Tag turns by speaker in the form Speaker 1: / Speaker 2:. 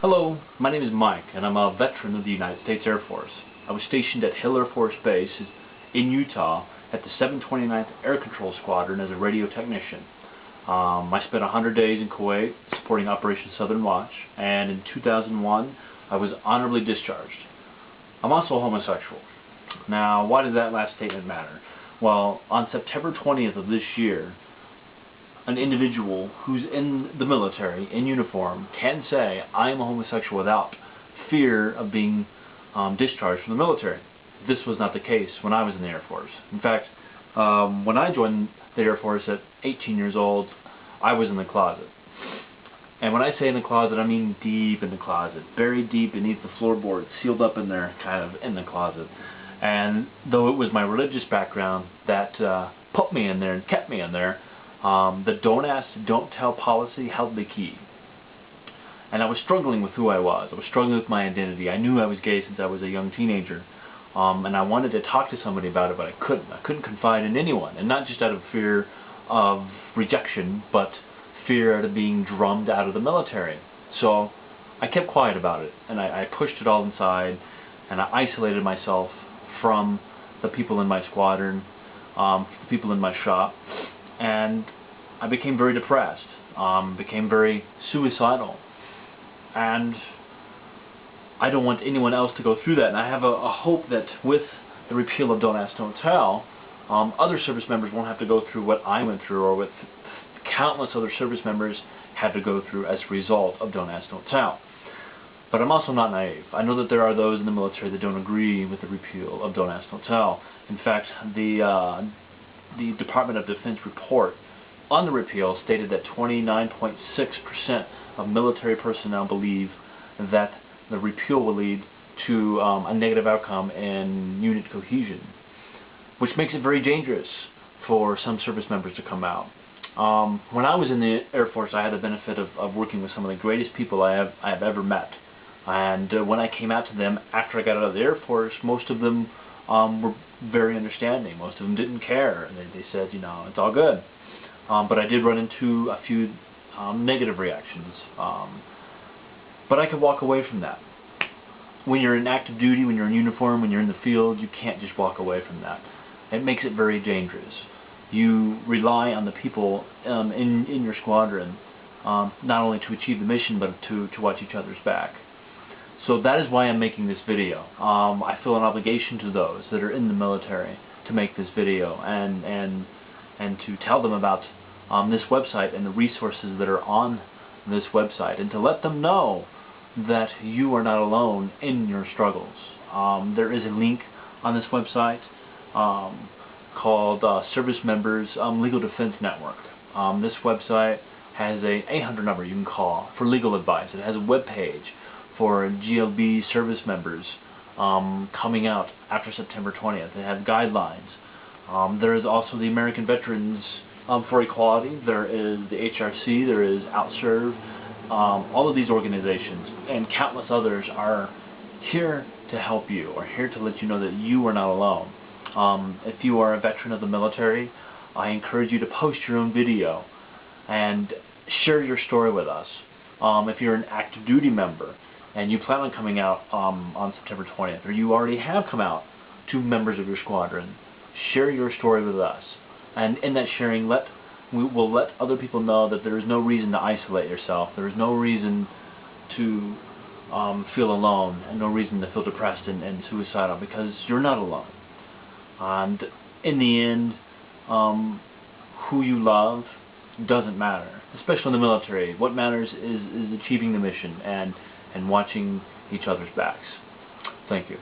Speaker 1: Hello, my name is Mike, and I'm a veteran of the United States Air Force. I was stationed at Hill Air Force Base in Utah at the 729th Air Control Squadron as a radio technician. I spent 100 days in Kuwait supporting Operation Southern Watch, and in 2001 I was honorably discharged. I'm also a homosexual. Now, why does that last statement matter? Well, on September 20th of this year, an individual who's in the military, in uniform, can say, I am a homosexual without fear of being discharged from the military. This was not the case when I was in the Air Force. In fact, when I joined the Air Force at 18 years old, I was in the closet. And when I say in the closet, I mean deep in the closet, buried deep beneath the floorboard, sealed up in there, kind of in the closet. And though it was my religious background that put me in there and kept me in there, the don't ask, don't tell policy held the key. And I was struggling with who I was. I was struggling with my identity. I knew I was gay since I was a young teenager. And I wanted to talk to somebody about it, but I couldn't. I couldn't confide in anyone. And not just out of fear of rejection, but fear out of being drummed out of the military. So I kept quiet about it. And I pushed it all inside. And I isolated myself from the people in my squadron, the people in my shop. And I became very depressed, became very suicidal, and I don't want anyone else to go through that. And I have a hope that with the repeal of Don't Ask, Don't Tell, other service members won't have to go through what I went through, or what countless other service members had to go through as a result of Don't Ask, Don't Tell. But I'm also not naive. I know that there are those in the military that don't agree with the repeal of Don't Ask, Don't Tell. In fact, the Department of Defense report on the repeal stated that 29.6% of military personnel believe that the repeal will lead to a negative outcome in unit cohesion, which makes it very dangerous for some service members to come out. When I was in the Air Force, I had the benefit of working with some of the greatest people I have ever met. And when I came out to them after I got out of the Air Force, most of them were very understanding. Most of them didn't care. And they said, you know, it's all good. But I did run into a few negative reactions. But I could walk away from that. When you're in active duty, when you're in uniform, when you're in the field, you can't just walk away from that. It makes it very dangerous. You rely on the people in your squadron, not only to achieve the mission, but to watch each other's back. So that is why I'm making this video. I feel an obligation to those that are in the military to make this video and to tell them about this website and the resources that are on this website, and to let them know that you are not alone in your struggles. There is a link on this website called Service Members Legal Defense Network. This website has a 800 number you can call for legal advice. It has a web page for GLB service members coming out after September 20th. It has guidelines. There is also the American Veterans for Equality. There is the HRC. There is OutServe. All of these organizations and countless others are here to help you, or here to let you know that you are not alone. If you are a veteran of the military, I encourage you to post your own video and share your story with us. If you're an active duty member and you plan on coming out on September 20th, or you already have come out to members of your squadron, share your story with us. And in that sharing, we will let other people know that there is no reason to isolate yourself. There is no reason to feel alone, and no reason to feel depressed and suicidal, because you're not alone. And in the end, who you love doesn't matter, especially in the military. What matters is achieving the mission and watching each other's backs. Thank you.